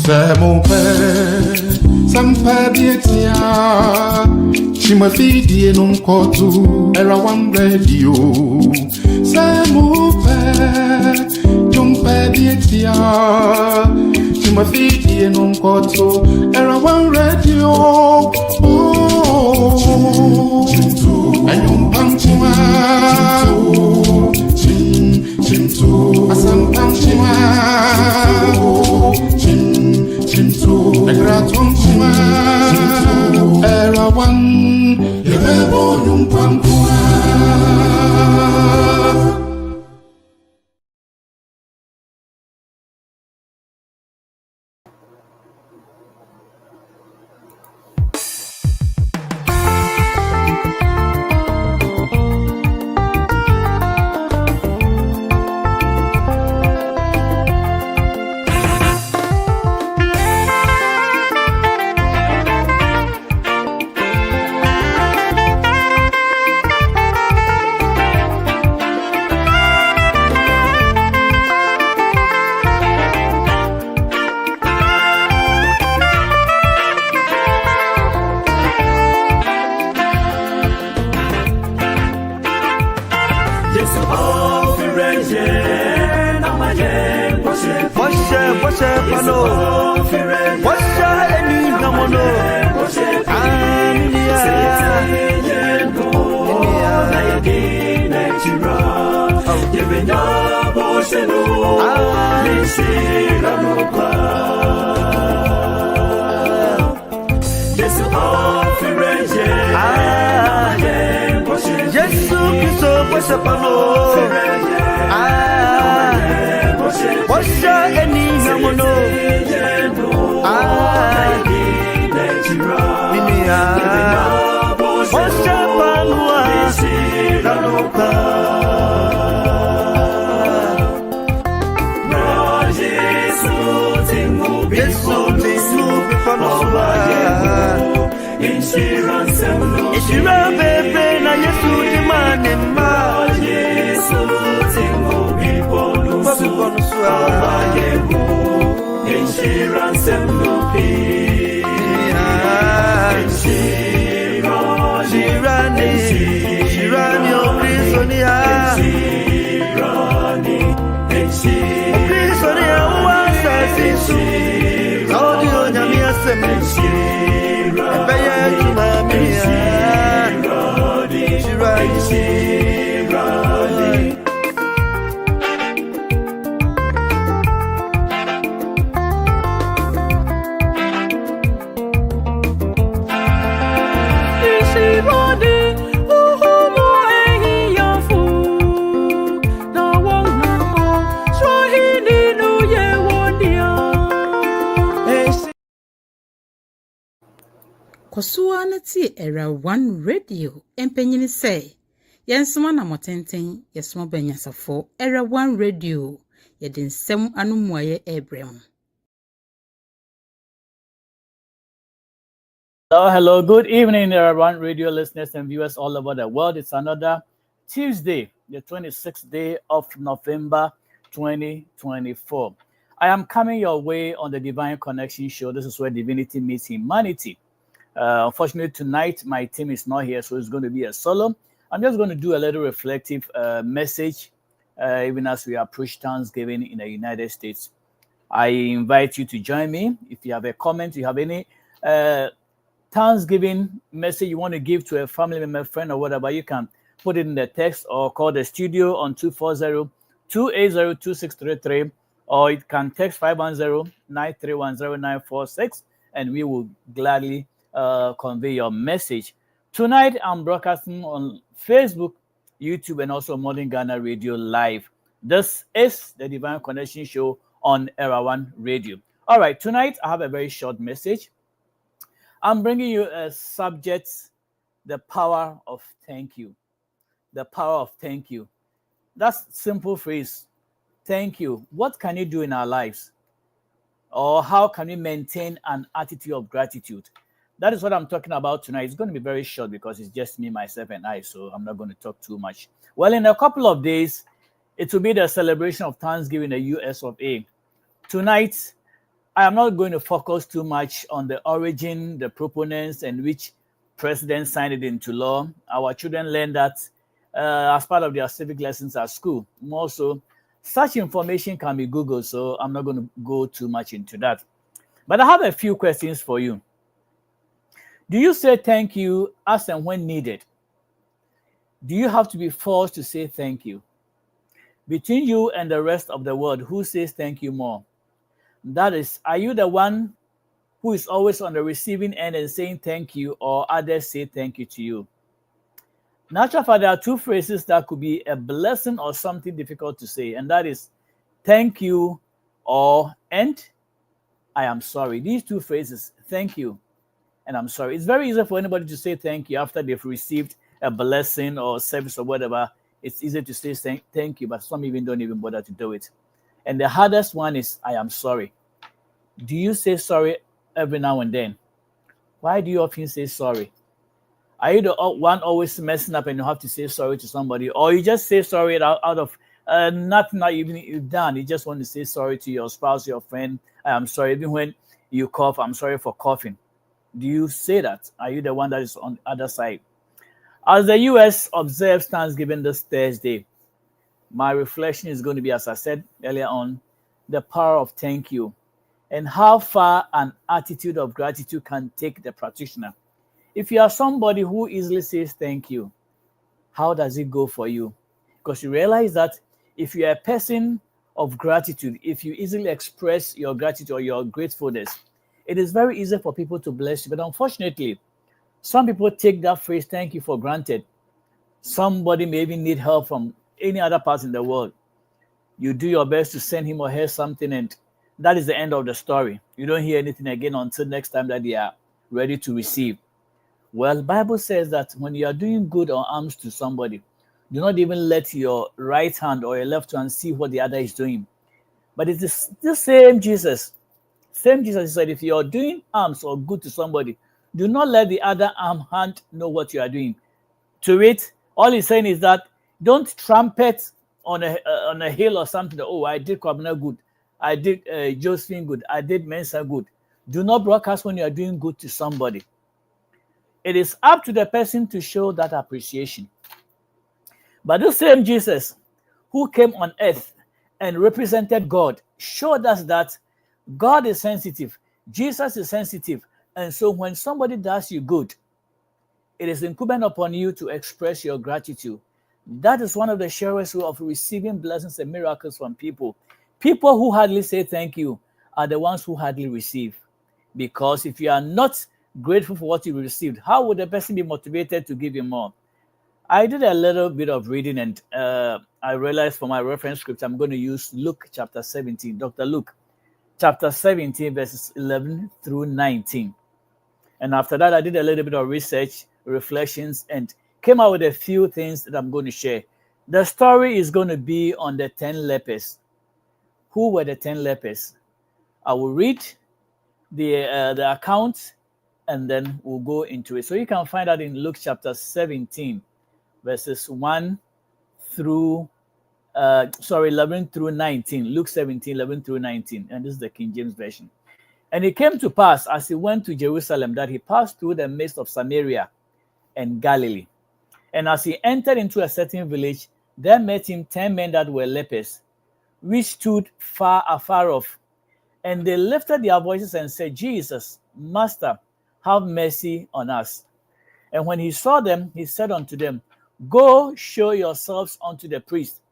Samope, Sampa Dietia, Chimafidi non Kotu, Era One Radio. Samope, Jumpa Dietia, Chimafidi non Kotu, Era One Radio. Oh, and Pampuma, Chintu, Asam Pampuma. The Gratum Era One, the Rebonum Pampua. Kosuanati Era One Radio empenyini say yensoma na motenten yesoma banyasafo Era One Radio yedin sem anumuaye ebrem. Hello, good evening, Era One Radio listeners and viewers all over the world. It's another Tuesday, the 26th day of November 2024. I am coming your way on the Divine Connection Show. This is where divinity meets humanity. Unfortunately, tonight my team is not here, so it's going to be a solo. I'm just going to do a little reflective message, even as we approach Thanksgiving in the United States. I invite you to join me. If you have a comment, you have any Thanksgiving message you want to give to a family member, friend, or whatever, you can put it in the text or call the studio on 240-280-2633, or you can text 510-9310946, and we will gladly convey your message. Tonight, I'm broadcasting on Facebook, YouTube, and also Modern Ghana Radio Live. This is the Divine Connection Show on Era One Radio. All right, tonight I have a very short message. I'm bringing you a subject, the power of thank you. The power of thank you. That's simple phrase. Thank you. What can you do in our lives? Or how can we maintain an attitude of gratitude? That is what I'm talking about tonight. It's going to be very short because it's just me, myself, and I, so I'm not going to talk too much. Well, in a couple of days, it will be the celebration of Thanksgiving in the US of A. Tonight, I am not going to focus too much on the origin, the proponents, and which president signed it into law. Our children learn that as part of their civic lessons at school. More so, such information can be Googled, so I'm not going to go too much into that. But I have a few questions for you. Do you say thank you as and when needed? Do you have to be forced to say thank you? Between you and the rest of the world, who says thank you more? That is, are you the one who is always on the receiving end and saying thank you, or others say thank you to you? Natural fact, there are two phrases that could be a blessing or something difficult to say, and that is thank you or and I am sorry. These two phrases, thank you and I'm sorry. It's very easy for anybody to say thank you after they've received a blessing or service or whatever. It's easy to say thank you, but some even don't even bother to do it. And the hardest one is I am sorry. Do you say sorry every now and then? Why do you often say sorry? Are you the one always messing up and you have to say sorry to somebody? Or you just say sorry out of nothing that you've done. You just want to say sorry to your spouse, your friend. I'm sorry. Even when you cough, I'm sorry for coughing. Do you say that? Are you the one that is on the other side? As the U.S. observes Thanksgiving this Thursday, my reflection is going to be, as I said earlier on, the power of thank you and how far an attitude of gratitude can take the practitioner. If you are somebody who easily says thank you, how does it go for you? Because you realize that if you are a person of gratitude, if you easily express your gratitude or your gratefulness, it is very easy for people to bless you. But unfortunately, some people take that phrase, thank you, for granted. Somebody may even need help from any other part in the world. You do your best to send him or her something, and that is the end of the story. You don't hear anything again until next time that they are ready to receive. Well, the Bible says that when you are doing good or alms to somebody, do not even let your right hand or your left hand see what the other is doing. But it is the same Jesus. Same Jesus said, if you are doing alms or good to somebody, do not let the other hand know what you are doing. To it, all he's saying is that don't trumpet on a hill or something. Oh, I did Kwabena good. I did Josephine good. I did Mensa good. Do not broadcast when you are doing good to somebody. It is up to the person to show that appreciation. But the same Jesus who came on earth and represented God showed us that God is sensitive. Jesus is sensitive. And so when somebody does you good, it is incumbent upon you to express your gratitude. That is one of the surest ways of receiving blessings and miracles from people. People who hardly say thank you are the ones who hardly receive. Because if you are not grateful for what you received, how would a person be motivated to give you more? I did a little bit of reading, and I realized for my reference script, I'm going to use Luke chapter 17, Dr. Luke chapter 17, verses 11 through 19. And after that, I did a little bit of research, reflections, and came out with a few things that I'm going to share. The story is going to be on the 10 lepers. Who were the 10 lepers? I will read the account, and then we'll go into it. So you can find that in Luke chapter 17, verses 11 through 19. Luke 17, 11 through 19. And this is the King James Version. And it came to pass, as he went to Jerusalem, that he passed through the midst of Samaria and Galilee. And as he entered into a certain village, there met him 10 men that were lepers, which stood afar off. And they lifted their voices and said, Jesus, Master, have mercy on us. And when he saw them, he said unto them, Go show yourselves unto the priest.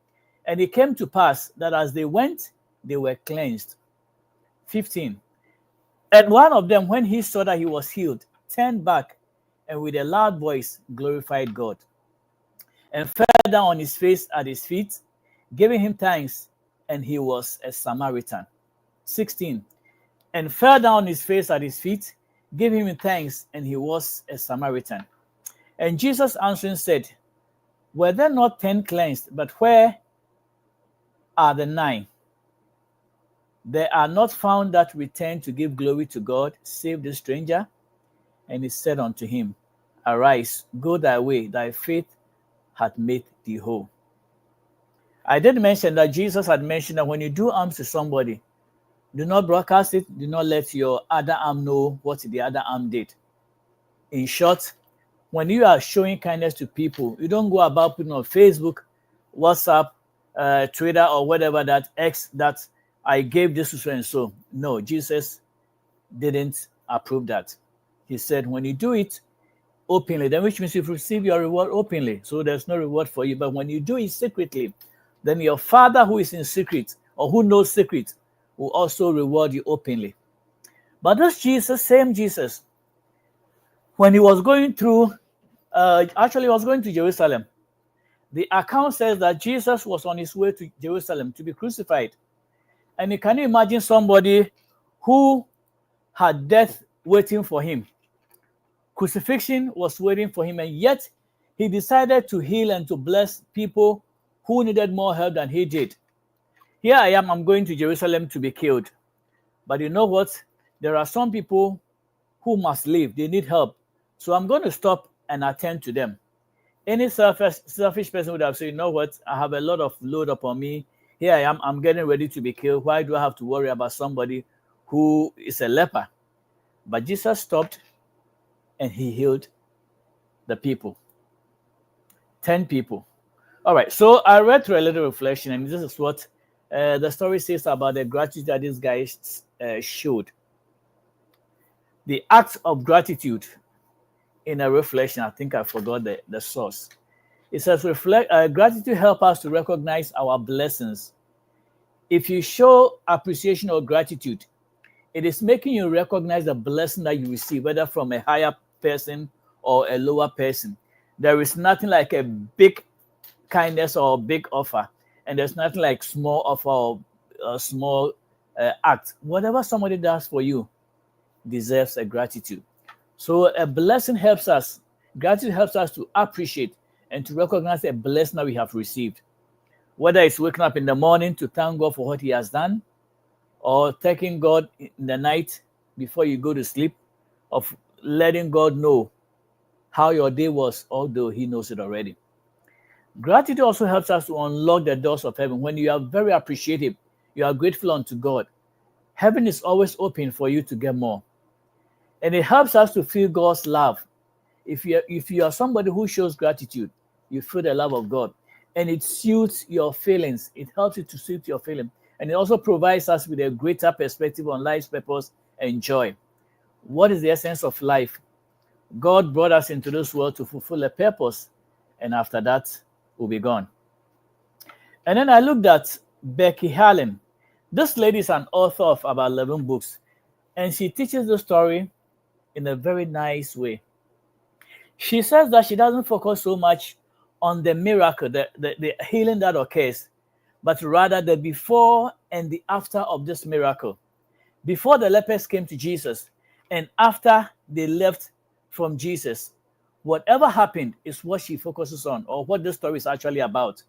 And it came to pass that as they went, they were cleansed. 15. And one of them, when he saw that he was healed, turned back and with a loud voice glorified God, and fell down on his face at his feet, giving him thanks, and he was a Samaritan. 16. And fell down on his face at his feet, giving him thanks, and he was a Samaritan. And Jesus answering said, Were there not 10 cleansed, but where are the 9? There are not found that return to give glory to God, save the stranger. And he said unto him, Arise, go thy way, thy faith hath made thee whole. I did mention that Jesus had mentioned that when you do alms to somebody, Do not broadcast it. Do not let your other arm know what the other arm did. In short, when you are showing kindness to people, you don't go about putting on Facebook, WhatsApp, Twitter, or whatever that X that I gave this to so and so. No, Jesus didn't approve that. He said, when you do it openly, then which means you've received your reward openly. So there's no reward for you. But when you do it secretly, then your Father who is in secret or who knows secret will also reward you openly. But this Jesus, same Jesus, when he was going through, actually he was going to Jerusalem. The account says that Jesus was on his way to Jerusalem to be crucified. And can you imagine somebody who had death waiting for him? Crucifixion was waiting for him, and yet he decided to heal and to bless people who needed more help than he did. Here I am, I'm going to Jerusalem to be killed. But you know what? There are some people who must live. They need help. So I'm going to stop and attend to them. Any selfish person would have said, you know what? I have a lot of load upon me. Here I am, I'm getting ready to be killed. Why do I have to worry about somebody who is a leper? But Jesus stopped and he healed the people. 10 people. All right, so I read through a little reflection, and this is what the story says about the gratitude that these guys showed. The act of gratitude in a reflection, I think I forgot the source. It says, gratitude helps us to recognize our blessings. If you show appreciation or gratitude, it is making you recognize the blessing that you receive, whether from a higher person or a lower person. There is nothing like a big kindness or a big offer, and there's nothing like small offer or a small act. Whatever somebody does for you deserves a gratitude. So a blessing helps us, gratitude helps us to appreciate and to recognize a blessing that we have received. Whether it's waking up in the morning to thank God for what he has done, or thanking God in the night before you go to sleep, of letting God know how your day was, although he knows it already. Gratitude also helps us to unlock the doors of heaven. When you are very appreciative, you are grateful unto God, heaven is always open for you to get more. And it helps us to feel God's love. If you are somebody who shows gratitude, you feel the love of God. And it suits your feelings. It helps you to suit your feelings. And it also provides us with a greater perspective on life's purpose and joy. What is the essence of life? God brought us into this world to fulfill a purpose. And after that, we'll be gone. And then I looked at Becky Harlan. This lady is an author of about 11 books. And she teaches the story in a very nice way. She says that she doesn't focus so much on the miracle, the healing that occurs, but rather the before and the after of this miracle. Before the lepers came to Jesus and after they left from Jesus, whatever happened is what she focuses on, or what this story is actually about.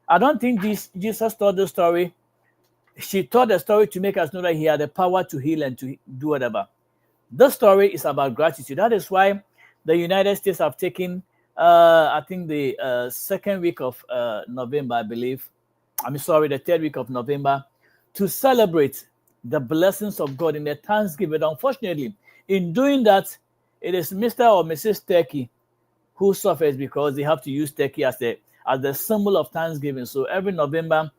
I don't think Jesus told the story. She told the story to make us know that he had the power to heal and to do whatever. This story is about gratitude. That is why the United States have taken, I think, the second week of November, I believe. The third week of November, to celebrate the blessings of God in the Thanksgiving. But unfortunately, in doing that, it is Mr. or Mrs. Turkey who suffers, because they have to use turkey as the symbol of Thanksgiving. So every November,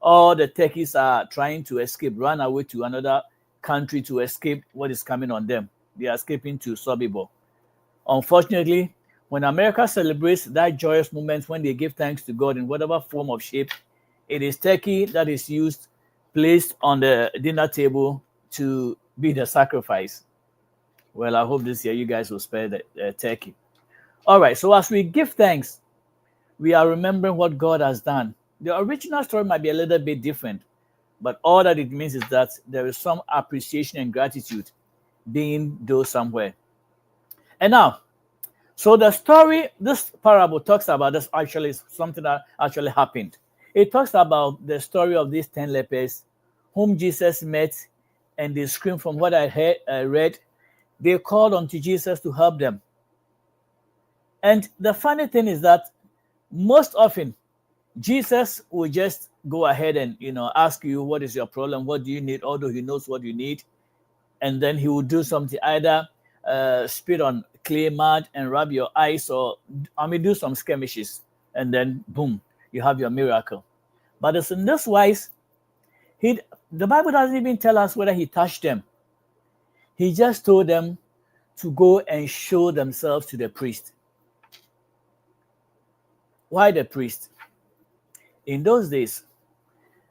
all the turkeys are trying to escape, run away to another country to escape what is coming on them. They are escaping to Sobibor. Unfortunately, when America celebrates that joyous moment when they give thanks to God in whatever form of shape, it is turkey that is used, placed on the dinner table to be the sacrifice. Well, I hope this year you guys will spare the turkey. All right, so as we give thanks, we are remembering what God has done. The original story might be a little bit different, but all that it means is that there is some appreciation and gratitude being done somewhere. And now, so the story, this parable talks about this actually is something that actually happened. It talks about the story of these 10 lepers whom Jesus met, and they screamed. From what I read, they called unto Jesus to help them. And the funny thing is that most often, Jesus will just go ahead and, ask you, what is your problem? What do you need? Although he knows what you need. And then he will do something, either spit on clay mud and rub your eyes, or, do some skirmishes. And then, boom, you have your miracle. But it's in this wise, the Bible doesn't even tell us whether he touched them. He just told them to go and show themselves to the priest. Why the priest? In those days,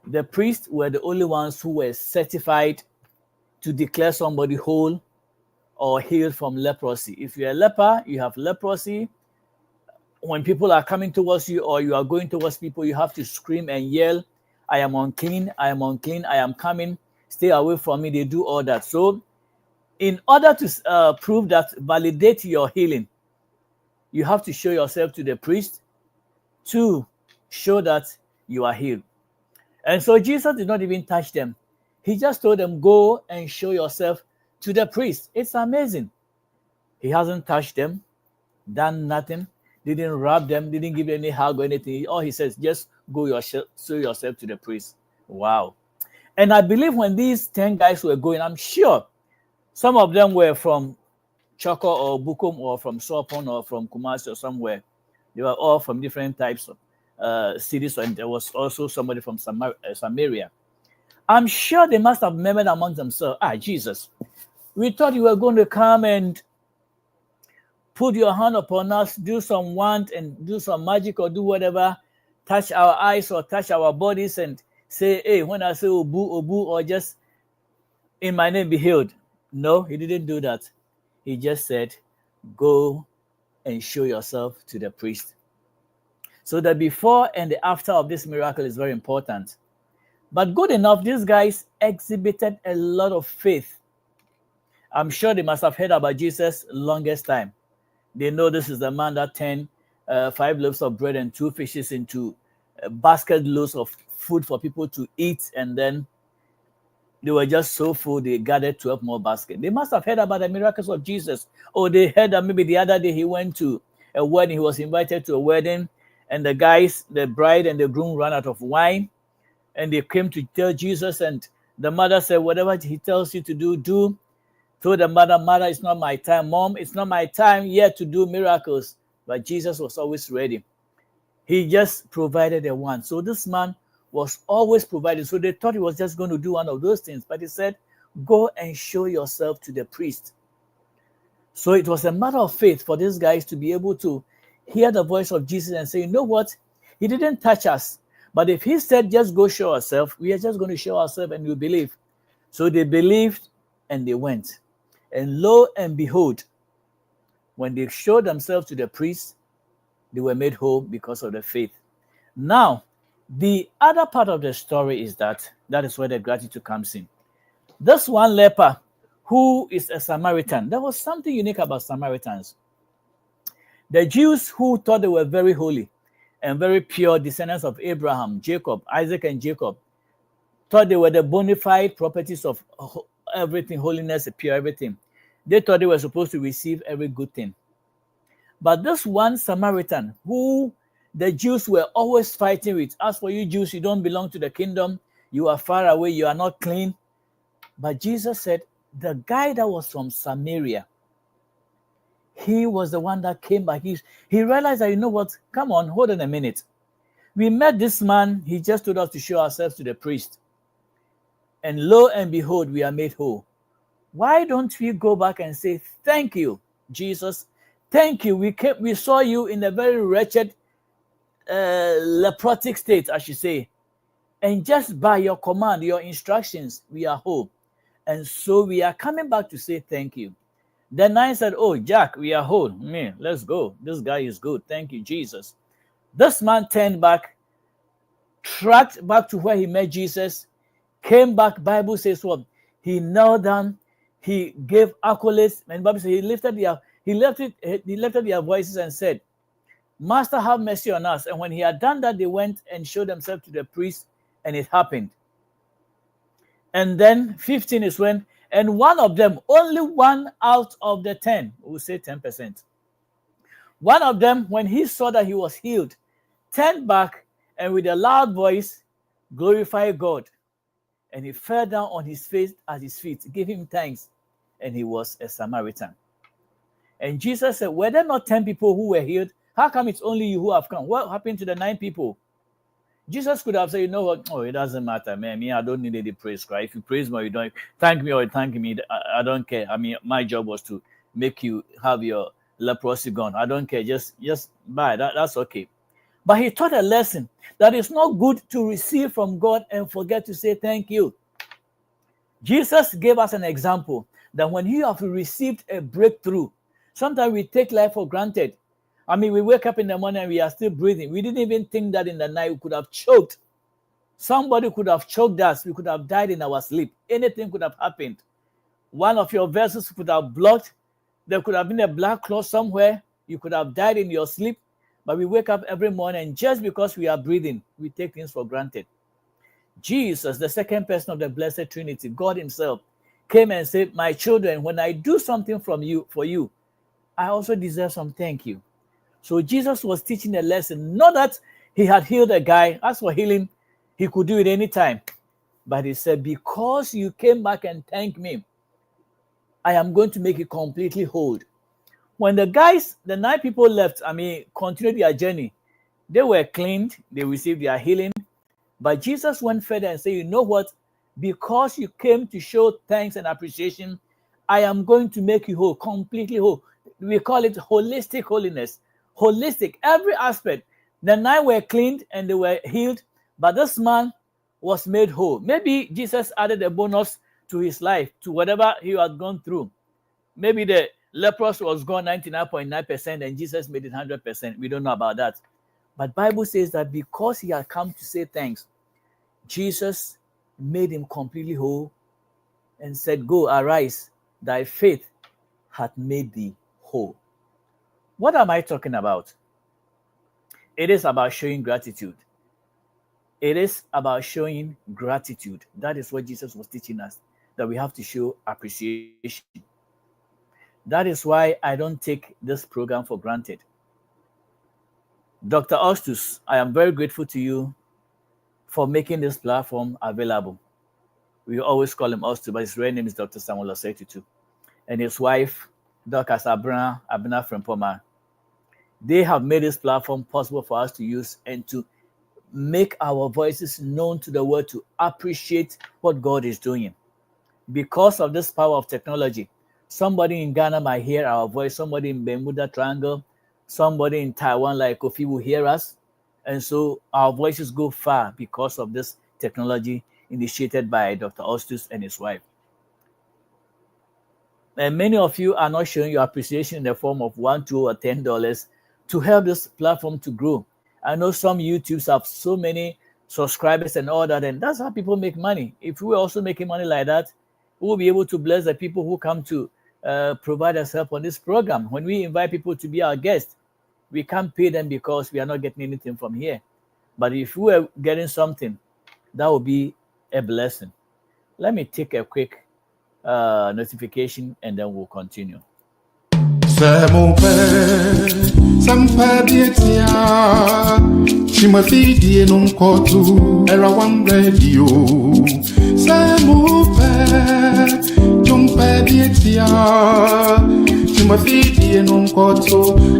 the priests were the only ones who were certified to declare somebody whole or healed from leprosy. If you're a leper, you have leprosy. When people are coming towards you or you are going towards people, you have to scream and yell, I am unclean, I am unclean, I am coming, stay away from me. They do all that. So in order to prove that, validate your healing, you have to show yourself to the priest to show that you are healed. And so Jesus did not even touch them. He just told them, go and show yourself to the priest. It's amazing. He hasn't touched them, done nothing, didn't rub them, didn't give any hug or anything. All he says, just go show yourself to the priest. Wow. And I believe when these 10 guys were going, I'm sure some of them were from Choko or Bukum or from Sopon or from Kumasi or somewhere. They were all from different types of cities, and there was also somebody from Samaria. I'm sure they must have murmured among themselves, Jesus, we thought you were going to come and put your hand upon us, do some wand and do some magic or do whatever, touch our eyes or touch our bodies and say, hey, when I say Obu, Obu, or just in my name be healed. No, he didn't do that. He just said, go and show yourself to the priest. So the before and the after of this miracle is very important. But good enough, these guys exhibited a lot of faith. I'm sure they must have heard about Jesus longest time. They know this is the man that turned 5 loaves of bread and 2 fishes into basket loads of food for people to eat. And then they were just so full, they gathered 12 more baskets. They must have heard about the miracles of Jesus. Or they heard that maybe the other day he went to a wedding, he was invited to a wedding, and the guys, the bride and the groom, ran out of wine. And they came to tell Jesus, and the mother said, whatever he tells you to do, do. Told the mother, mother, it's not my time. Mom, it's not my time yet to do miracles. But Jesus was always ready. He just provided the one. So this man was always provided. So they thought he was just going to do one of those things. But he said, go and show yourself to the priest. So it was a matter of faith for these guys to be able to hear the voice of Jesus and say, you know what? He didn't touch us. But if he said, just go show ourselves, we are just going to show ourselves and you believe. So they believed and they went. And lo and behold, when they showed themselves to the priest, they were made whole because of the faith. Now, the other part of the story is that is where the gratitude comes in. This one leper, who is a Samaritan, there was something unique about Samaritans. The Jews who thought they were very holy and very pure descendants of Abraham, Jacob, Isaac and Jacob, thought they were the bona fide properties of everything, holiness, pure everything. They thought they were supposed to receive every good thing. But this one Samaritan, who the Jews were always fighting with, as for you Jews, you don't belong to the kingdom, you are far away, you are not clean. But Jesus said, the guy that was from Samaria, he was the one that came back. He realized that, you know what, come on, hold on a minute. We met this man, he just told us to show ourselves to the priest. And lo and behold, we are made whole. Why don't we go back and say, thank you, Jesus. Thank you. We saw you in a very wretched, leprotic state, I should say. And just by your command, your instructions, we are whole. And so we are coming back to say thank you. Then I said, oh, Jack, we are whole. Man, let's go. This guy is good. Thank you, Jesus. This man turned back, tracked back to where he met Jesus, came back. Bible says what? He knelt down. He gave accolades, and the Bible says he lifted their voices and said, Master, have mercy on us. And when he had done that, they went and showed themselves to the priest, and it happened. And then 15 is when, and one of them, only one out of the 10, we'll say 10%. One of them, when he saw that he was healed, turned back and with a loud voice glorified God. And he fell down on his face at his feet, gave him thanks, and he was a Samaritan. And Jesus said, were there not 10 people who were healed? How come it's only you who have come? What happened to the 9 people? Jesus could have said, you know what? Oh, it doesn't matter, man. Me, I don't need any praise, right? If you praise me or you don't thank me or you thank me, I don't care. I mean, my job was to make you have your leprosy gone. I don't care. Just bye. That's okay. But he taught a lesson that it's not good to receive from God and forget to say thank you. Jesus gave us an example that when you have received a breakthrough, sometimes we take life for granted. I mean, we wake up in the morning and we are still breathing. We didn't even think that in the night we could have choked. Somebody could have choked us. We could have died in our sleep. Anything could have happened. One of your vessels could have blocked. There could have been a black clot somewhere. You could have died in your sleep. But we wake up every morning, and just because we are breathing, we take things for granted. Jesus, the second person of the Blessed Trinity, God himself, came and said, my children, when I do something for you, I also deserve some thank you. So Jesus was teaching a lesson, not that he had healed a guy. As for healing, he could do it anytime. But he said, because you came back and thanked me, I am going to make you completely whole. When the 9 people left, continued their journey, they were cleaned, they received their healing. But Jesus went further and said, you know what? Because you came to show thanks and appreciation, I am going to make you whole, completely whole. We call it holistic holiness. Holistic, every aspect. The 9 were cleaned and they were healed, but this man was made whole. Maybe Jesus added a bonus to his life, to whatever he had gone through. Maybe the leprosy was gone 99.9% and Jesus made it 100%. We don't know about that. But Bible says that because he had come to say thanks, Jesus made him completely whole and said, go, arise, thy faith hath made thee whole. What am I talking about? It is about showing gratitude. It is about showing gratitude. That is what Jesus was teaching us, that we have to show appreciation. That is why I don't take this program for granted. Dr. Ostus, I am very grateful to you for making this platform available. We always call him Ostus, but his real name is Dr. Samuel Osei-Tutu. And his wife, Dr. Abena Frempoma. They have made this platform possible for us to use and to make our voices known to the world, to appreciate what God is doing. Because of this power of technology, somebody in Ghana might hear our voice, somebody in Bermuda Triangle, somebody in Taiwan like Kofi will hear us. And so our voices go far because of this technology initiated by Dr. Ostus and his wife. And many of you are not showing your appreciation in the form of $1, $2, or $10 to help this platform to grow. I know some YouTubes have so many subscribers and all that, and that's how people make money. If we were also making money like that, we will be able to bless the people who come to provide us help on this program. When we invite people to be our guests, we can't pay them because we are not getting anything from here. But if we were getting something, that would be a blessing. Let me take a quick notification and then we'll continue. Era One Radio. Era One Radio.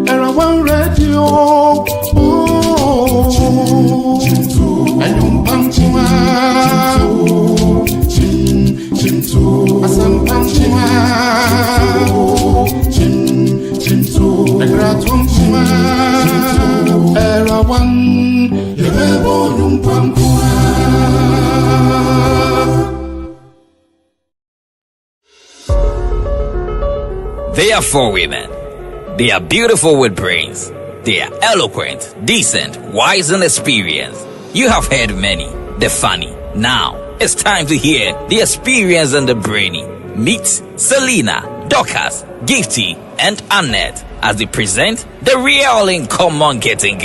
Era One. They are 4 women. They are beautiful with brains. They are eloquent, decent, wise, and experienced. You have heard many, the funny. Now, it's time to hear the experience and the brainy. Meet Selena, Dorcas, Gifty, and Annette as they present the real in common getting.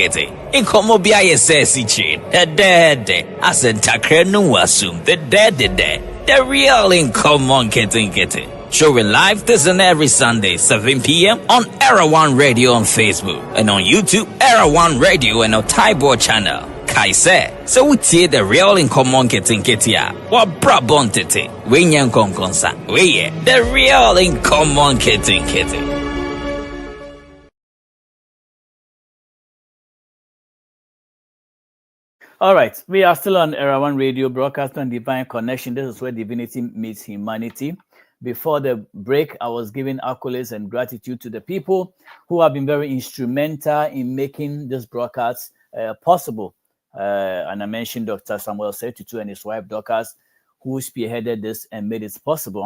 In common BISS chain, the dead, as in Takrenu assume the dead, the real in common getting. Showing live this and every Sunday, 7 p.m. on Era One Radio on Facebook and on YouTube, Era One Radio and on Taibo channel. Kaise, so we tie the real in common kitten kittia. What brabon tete? We nyan konkonsa. We the real in common kitten kitty. All right, we are still on Era One Radio, broadcast on Divine Connection. This is where divinity meets humanity. Before the break, I was giving accolades and gratitude to the people who have been very instrumental in making this broadcast possible. And I mentioned Dr. Samuel Setutu and his wife Dorcas, who spearheaded this and made it possible.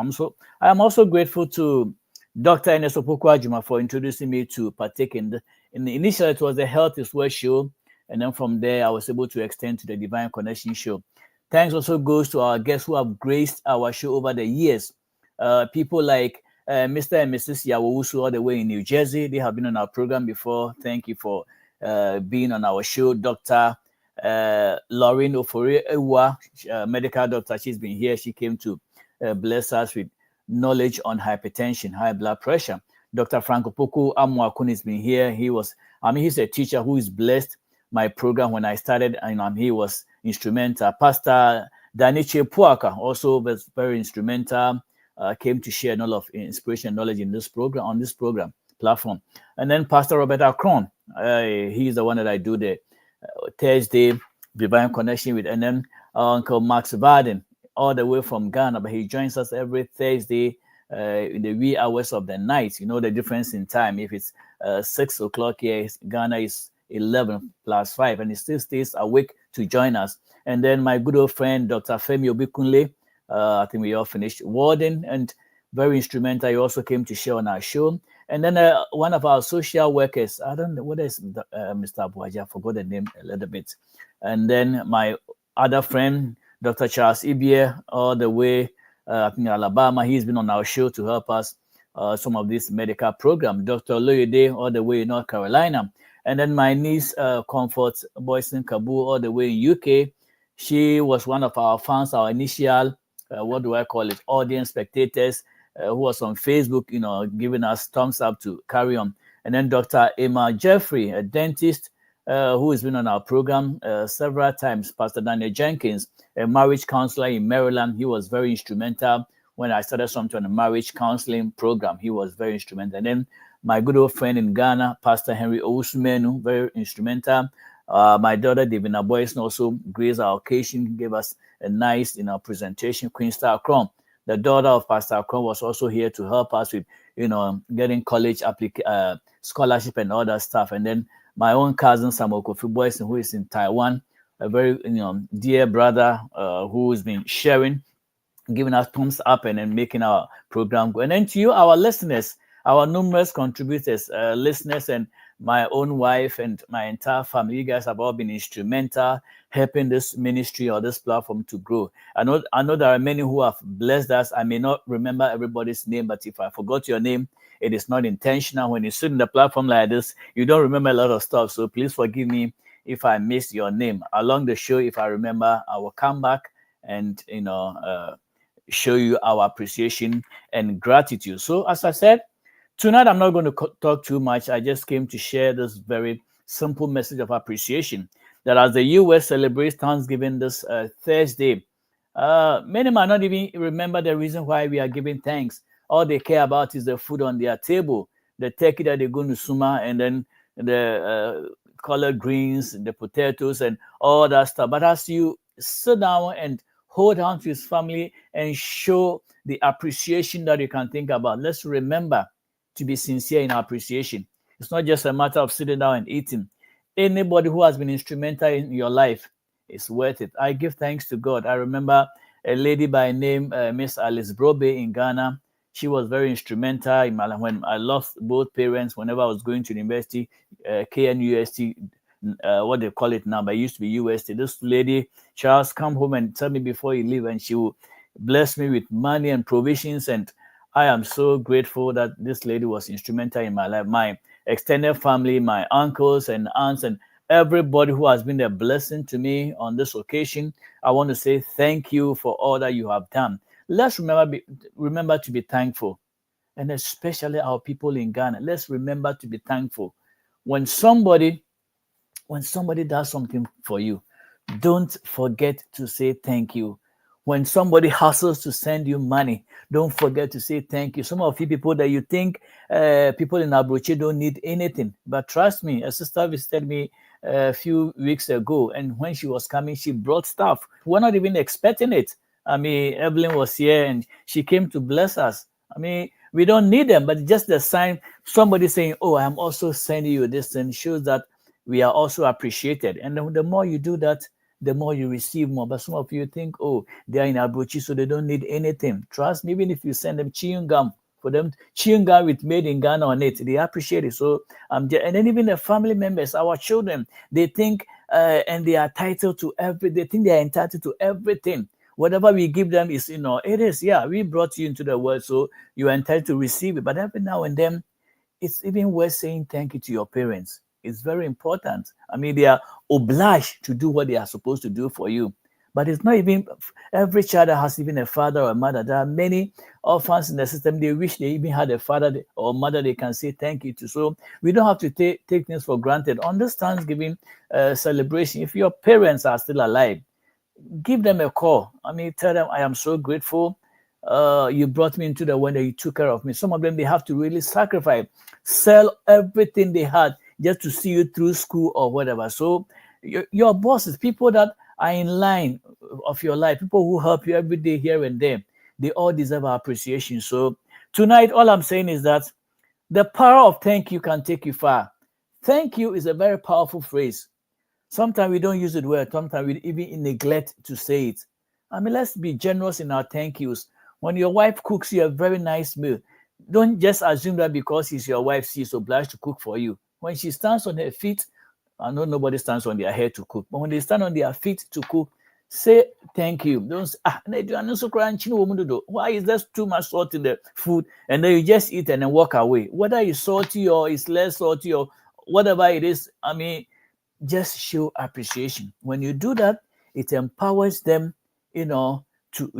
I am also grateful to Dr. Ernest Opoku-Ajuma for introducing me to partake in the initially it was the Health is Wealth show. And then from there, I was able to extend to the Divine Connection show. Thanks also goes to our guests who have graced our show over the years. People like Mr. and Mrs. Yawowusu all the way in New Jersey. They have been on our program before. Thank you for being on our show. Dr. Lauren Ofori-Ewa, medical doctor. She's been here. She came to bless us with knowledge on hypertension, high blood pressure. Dr. Frank Opoku-Amuakun has been here. He's a teacher who is blessed my program when I started, and he was instrumental. Pastor Daniche Puaka also was very instrumental, came to share a lot of inspiration and knowledge in this program, on this program platform. And then Pastor Robert Akron, he's the one that I do the Thursday Divine Connection with, and then Uncle Max Varden, all the way from Ghana, but he joins us every Thursday in the wee hours of the night. You know the difference in time. If it's 6 o'clock here, Ghana is 11+5, and he still stays awake to join us. And then my good old friend Dr. Femi Obikunle, I think we all finished, Warden, and very instrumental. He also came to share on our show. And then one of our social workers, I don't know what is Mr. Abuaja, I forgot the name a little bit. And then my other friend Dr. Charles Ibie, all the way I think Alabama. He's been on our show to help us some of this medical program. Dr. Loyede, all the way in North Carolina. And then my niece, Comfort Boyson Kabu, all the way in UK. She was one of our fans, our initial, audience spectators, who was on Facebook, giving us thumbs up to carry on. And then Dr. Emma Jeffrey, a dentist, who has been on our program several times. Pastor Daniel Jenkins, a marriage counselor in Maryland. He was very instrumental when I started something on a marriage counseling program. He was very instrumental. And then my good old friend in Ghana, Pastor Henry Owusumenu, very instrumental. My daughter, Divina Boyson, also graced our occasion, gave us a nice, presentation. Queen Star Crom, the daughter of Pastor Crom, was also here to help us with, getting college scholarship and all that stuff. And then my own cousin, Samuel Kofi Boyson, who is in Taiwan, a very, dear brother who has been sharing, giving us thumbs up and then making our program go. And then to you, our listeners, our numerous contributors, listeners, and my own wife and my entire family, you guys have all been instrumental helping this ministry or this platform to grow. I know there are many who have blessed us. I may not remember everybody's name, but if I forgot your name, it is not intentional. When you sit in the platform like this, you don't remember a lot of stuff. So please forgive me if I missed your name. Along the show, if I remember, I will come back and, show you our appreciation and gratitude. So as I said, tonight, I'm not going to talk too much. I just came to share this very simple message of appreciation that as the U.S. celebrates Thanksgiving this Thursday, many might not even remember the reason why we are giving thanks. All they care about is the food on their table, the turkey that they're going to suma, and then the collard greens, the potatoes, and all that stuff. But as you sit down and hold on to his family and show the appreciation that you can think about, let's remember to be sincere in our appreciation. It's not just a matter of sitting down and eating. Anybody who has been instrumental in your life is worth it. I give thanks to God. I remember a lady by name Miss Alice Brobe in Ghana. She was very instrumental in my life when I lost both parents. Whenever I was going to the university, KNUST, what they call it now, but it used to be UST. This lady, Charles, come home and tell me before you leave, and she will bless me with money and provisions. And I am so grateful that this lady was instrumental in my life. My extended family, my uncles and aunts, and everybody who has been a blessing to me on this occasion, I want to say thank you for all that you have done. Let's remember to be thankful, and especially our people in Ghana. Let's remember to be thankful. When somebody does something for you, Don't forget to say thank you. When somebody hustles to send you money, don't forget to say thank you. Some of you people that you think people in Abuchi don't need anything, but trust me, a sister visited me a few weeks ago, and when she was coming, she brought stuff. We're not even expecting it. I mean, Evelyn was here and she came to bless us. I mean, we don't need them, but just the sign, somebody saying, "Oh, I'm also sending you this," and shows that we are also appreciated. And the more you do that, the more you receive more. But some of you think, "Oh, they are in Abuchi, so they don't need anything." Trust me, even if you send them chewing gum for them, chewing gum with made in Ghana on it, they appreciate it. So and then even the family members, our children, they think and they are entitled to everything. They think they are entitled to everything. Whatever we give them is, it is, yeah, we brought you into the world, so you are entitled to receive it. But every now and then, it's even worth saying thank you to your parents. It's very important. I mean, they are obliged to do what they are supposed to do for you. But it's not even every child that has even a father or a mother. There are many orphans in the system. They wish they even had a father or mother they can say thank you to. So we don't have to take things for granted. On this Thanksgiving celebration, if your parents are still alive, give them a call. I mean, tell them, "I am so grateful. You brought me into the world and you took care of me." Some of them, they have to really sacrifice, sell everything they had just to see you through school or whatever. So your bosses, people that are in line of your life, people who help you every day here and there, they all deserve our appreciation. So tonight, all I'm saying is that the power of thank you can take you far. Thank you is a very powerful phrase. Sometimes we don't use it well. Sometimes we even neglect to say it. I mean, let's be generous in our thank yous. When your wife cooks you a very nice meal, don't just assume that because she's your wife, she's obliged to cook for you. When she stands on her feet, I know nobody stands on their head to cook, but when they stand on their feet to cook, say thank you. Don't say, why is there too much salt in the food? And then you just eat and then walk away. Whether it's salty or it's less salty or whatever it is, I mean, just show appreciation. When you do that, it empowers them, to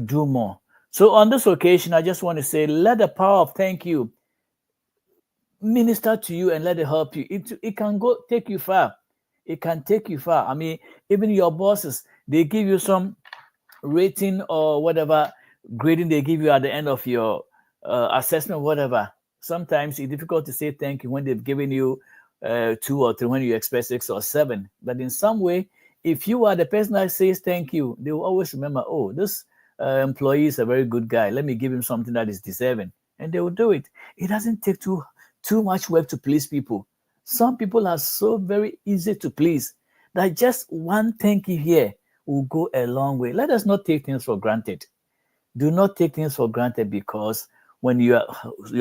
do more. So on this occasion, I just want to say, let the power of thank you minister to you and let it help you. It can take you far. It can take you far. I mean, even your bosses, they give you some rating or whatever grading they give you at the end of your assessment, whatever. Sometimes it's difficult to say thank you when they've given you 2 or 3 when you expect 6 or 7. But in some way, if you are the person that says thank you, they will always remember, "Oh, this employee is a very good guy. Let me give him something that is deserving." And they will do it. It doesn't take too much work to please people. Some people are so very easy to please that just one thank you here will go a long way. Let us not take things for granted. Do not take things for granted, because when you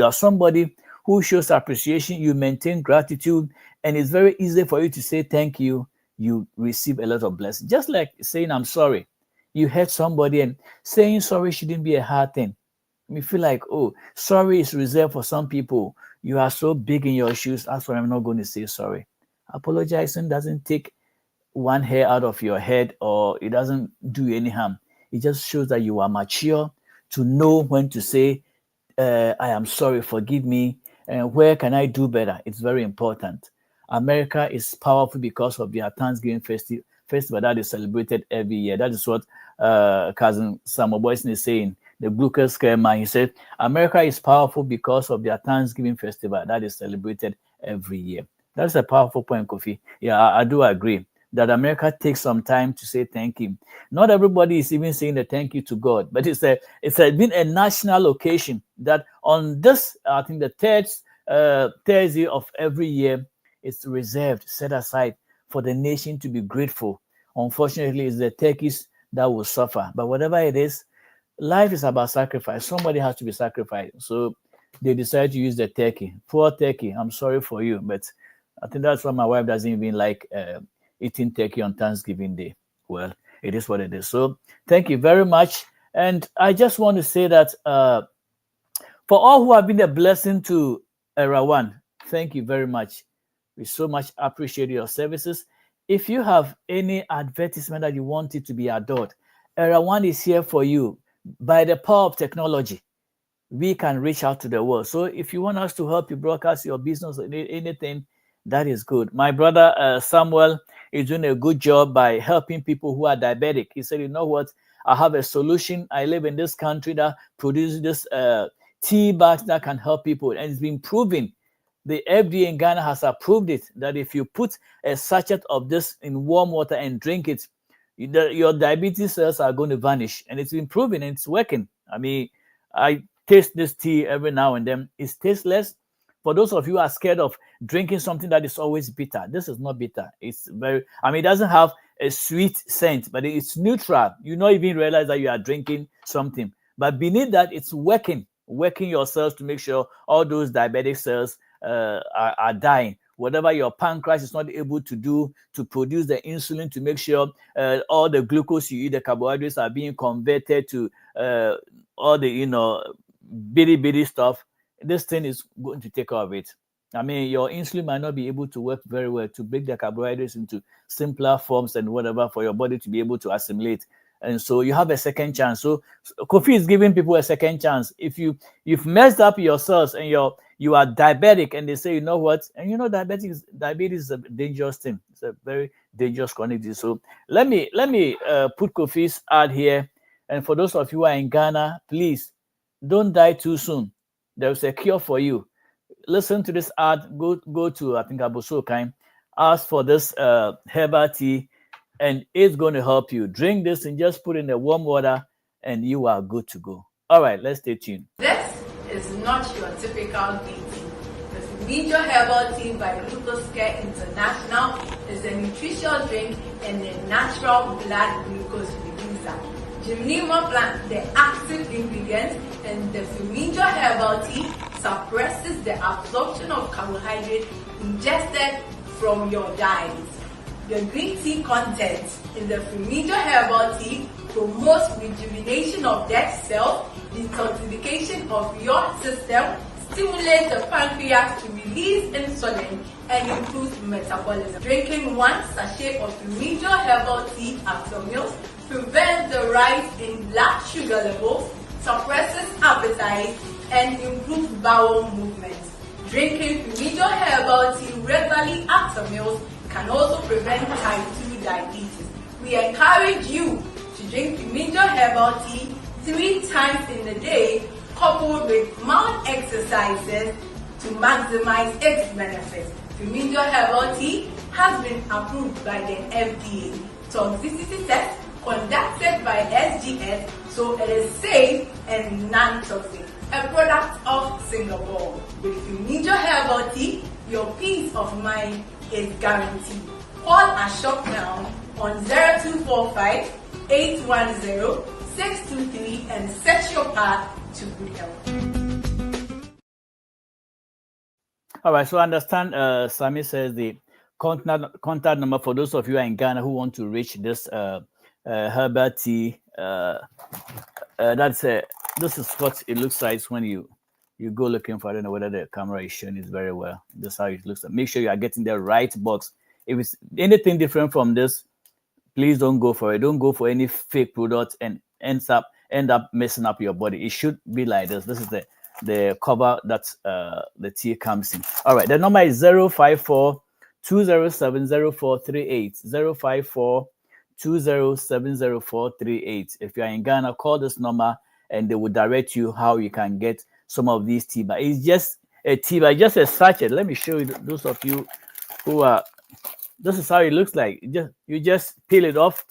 are somebody who shows appreciation, you maintain gratitude, and it's very easy for you to say thank you, you receive a lot of blessings. Just like saying I'm sorry. You hurt somebody, and saying sorry shouldn't be a hard thing. We feel like, "Oh, sorry is reserved for some people. You are so big in your shoes, that's why I'm not going to say sorry." Apologizing doesn't take one hair out of your head, or it doesn't do any harm. It just shows that you are mature to know when to say, "I am sorry, forgive me, and where can I do better?" It's very important. America is powerful because of their Thanksgiving festival that is celebrated every year. That is what cousin Samuel Boyson is saying. The Glucose Scare Man, he said, America is powerful because of their Thanksgiving festival that is celebrated every year. That's a powerful point, Kofi. Yeah, I do agree that America takes some time to say thank you. Not everybody is even saying the thank you to God, but it's been a national occasion that on this, I think the third Thursday of every year, it's reserved, set aside for the nation to be grateful. Unfortunately, it's the turkeys that will suffer. But whatever it is, life is about sacrifice. Somebody has to be sacrificed. So they decided to use the turkey. Poor turkey, I'm sorry for you. But I think that's why my wife doesn't even like eating turkey on Thanksgiving Day. Well, it is what it is. So thank you very much. And I just want to say that for all who have been a blessing to Era One, thank you very much. We so much appreciate your services. If you have any advertisement that you want it to be adored, Era One is here for you. By the power of technology, we can reach out to the world. So if you want us to help you broadcast your business or anything, that is good. My brother Samuel is doing a good job by helping people who are diabetic. He said, you know what? I have a solution. I live in this country that produces this tea bags that can help people. And it's been proven. The FDA in Ghana has approved it, that if you put a sachet of this in warm water and drink it, your diabetes cells are going to vanish. And it's been proven and it's working. I mean, I taste this tea every now and then. It's tasteless. For those of you who are scared of drinking something that is always bitter, this is not bitter. It's very, it doesn't have a sweet scent, but it's neutral. You don't even realize that you are drinking something. But beneath that, it's working your cells to make sure all those diabetic cells are dying. Whatever your pancreas is not able to do to produce the insulin to make sure all the glucose you eat, the carbohydrates are being converted to all the, bitty stuff. This thing is going to take care of it. I mean, your insulin might not be able to work very well to break the carbohydrates into simpler forms and whatever for your body to be able to assimilate. And so you have a second chance. So Kofi is giving people a second chance. If you've messed up your cells and you are diabetic, and they say, you know what? And diabetes is a dangerous thing. It's a very dangerous chronic disease. So let me put Kofi's ad here. And for those of you who are in Ghana, please don't die too soon. There's a cure for you. Listen to this ad. Go to, I think, Abosokai. Ask for this herbal tea, and it's going to help you. Drink this and just put in the warm water, and you are good to go. All right, let's stay tuned. This is not your typical tea. The Fumigio Herbal Tea by Glucose Care International is a nutritious drink and a natural blood glucose reducer. Gymnema plant, the active ingredient in the Fumigio Herbal Tea, suppresses the absorption of carbohydrate ingested from your diet. The green tea content in the Fumigio Herbal Tea promotes rejuvenation of dead cells, detoxification of your system, stimulates the pancreas to release insulin, and improves metabolism. Drinking one sachet of Fumigio Herbal Tea after meals prevents the rise in blood sugar levels, suppresses appetite, and improves bowel movements. Drinking Fumigio Herbal Tea regularly after meals can also prevent type 2 diabetes. We encourage you to drink Fumigio Herbal Tea 3 times in a day, coupled with mild exercises to maximize its benefits. Fumigio Herbal Tea has been approved by the FDA. Toxicity test conducted by SGS, so it is safe and non-toxic. A product of Singapore. With Fumigio Herbal Tea, your peace of mind is guaranteed. Call our shop now on 0245 810 623 and set your path to good health. All right, so I understand Sami says the contact number for those of you in Ghana who want to reach this herbal tea. This is what it looks like when you go looking for it. I don't know whether the camera is showing it very well. This is how it looks like. Make sure you are getting the right box. If it's anything different from this, please don't go for it. Don't go for any fake product and end up messing up your body. It should be like this. This is the cover that the tea comes in. All right, the number is 054 207 0438. 054 207 0438. If you are in Ghana, call this number and they will direct you how you can get some of these tea bags. It's just a tea bag, just a sachet. Let me show you those of you who are. This is how it looks like. You just peel it off,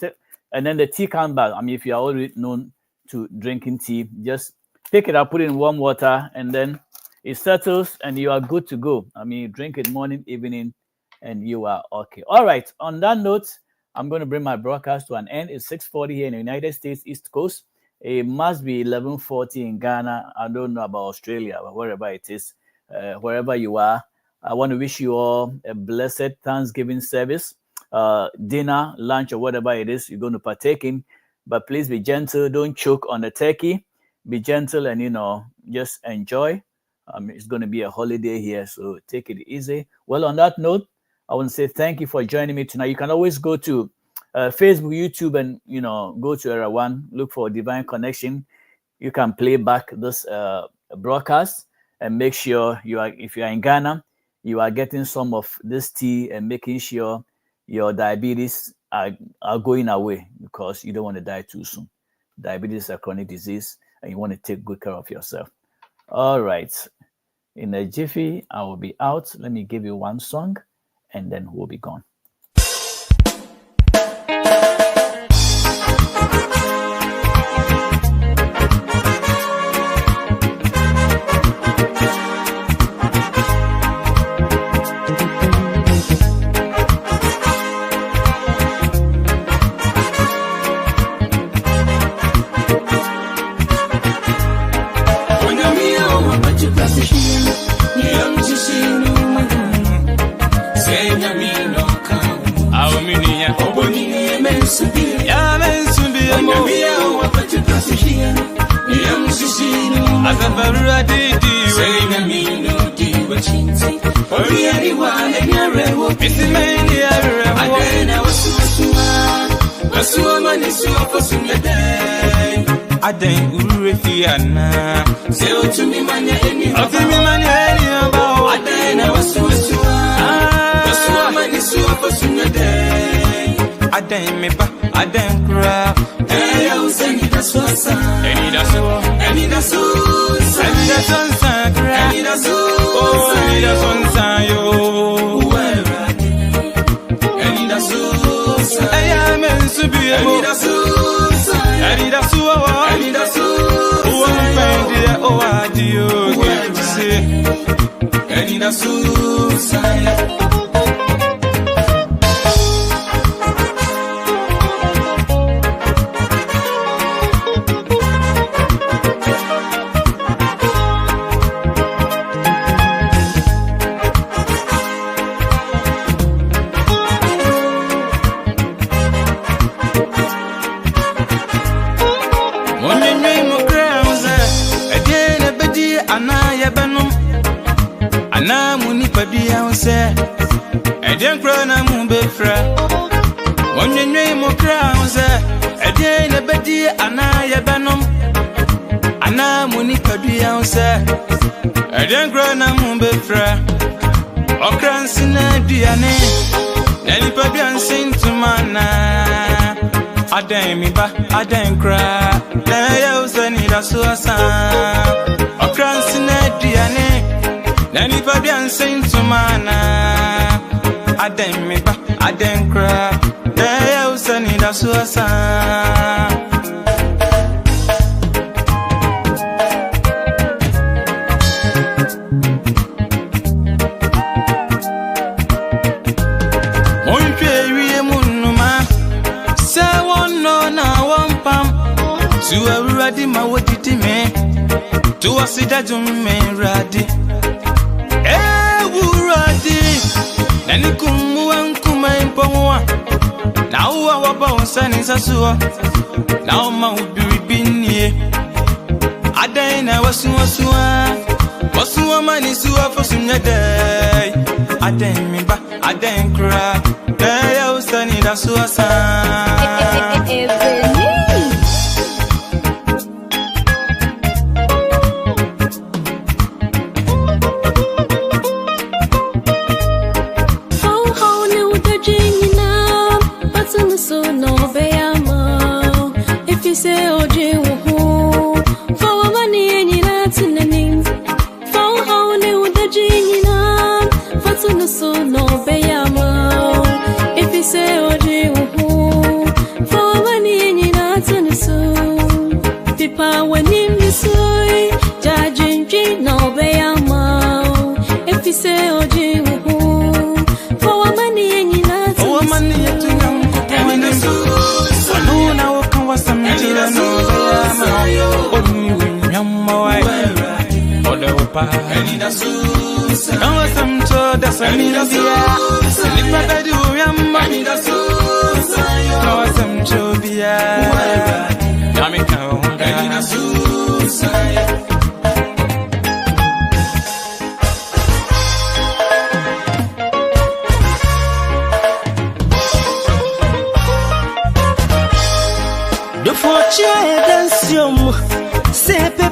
and then the tea comes back. I mean, if you are already known to drinking tea, just pick it up, put it in warm water, and then it settles, and you are good to go. I mean, you drink it morning, evening, and you are okay. All right. On that note, I'm going to bring my broadcast to an end. It's 6:40 here in the United States East Coast. It must be 11:40 in Ghana. I don't know about Australia, but wherever it is, wherever you are, I want to wish you all a blessed Thanksgiving service, dinner, lunch, or whatever it is you're going to partake in. But please be gentle. Don't choke on the turkey. Be gentle and, just enjoy. It's going to be a holiday here, so take it easy. Well, on that note, I want to say thank you for joining me tonight. You can always go to Facebook, YouTube, and, go to Era One, look for Divine Connection. You can play back this broadcast and make sure if you are in Ghana, you are getting some of this tea and making sure your diabetes are going away because you don't want to die too soon. Diabetes is a chronic disease and you want to take good care of yourself. All right. In a jiffy, I will be out. Let me give you one song and then we'll be gone. Aden urefiana seo tumi manya eni about Aden wasu mani suwa fosunyade Aden meba Aden kra ya useni daswasa eni daso kra eni daso yo eni daso ya mensubi eni daso Aden kra na ya useni da suasa okransina diane na ni pa bian sentumana Aden mi ba Aden kra na ya useni da suasa to a ready my what did me to a city to me ready ready and kumu and kuma in Pomoa now our bones and is a sewer now my would be binny Adena was man is to for some day Aden me back Aden cry there I was standing that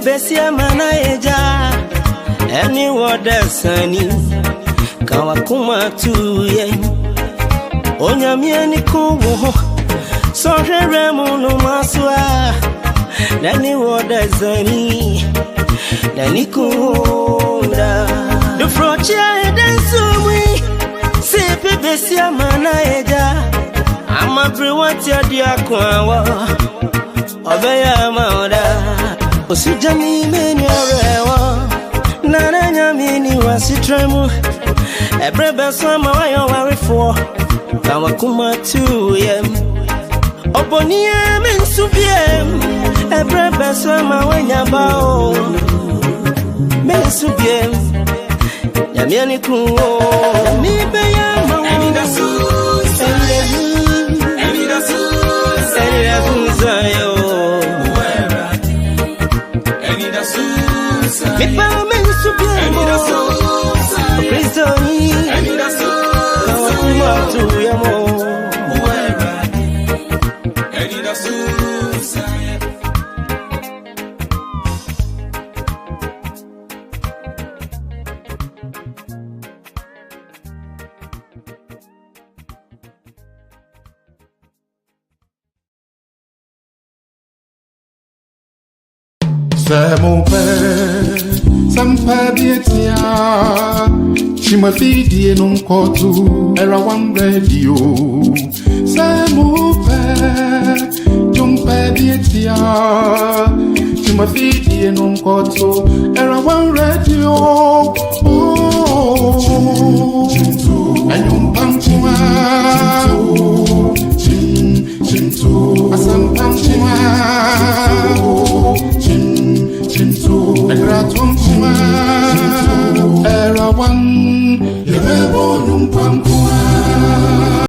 Besia manaeja any word sunny Kawakuma to ye Onyamiani kuwo so here no maswa nani woda zani nani kunda the frocha densumi sepe besia mana eja ama brewati adia kwa obeya maoda osujani meni orewa nana nyamini wasitremu ebrebe so ma wayo warifo na wakuma tu yem obonie mensubiem ebrebe so ma wanya bao mensubiem yamiani kuo mi be ya ma emi da su yo emi da su mi ba mensubiem emi da su Kristoni emi da su wakuma tu yemo C'est mon père, ça me fait bien tiens. Tu me fais dire non kotu, era one radio. C'est mon père, tu me fais bien tiens. Tu me fais dire non kotu, era one radio. Oh, and you pam chima, chim, chim, chim,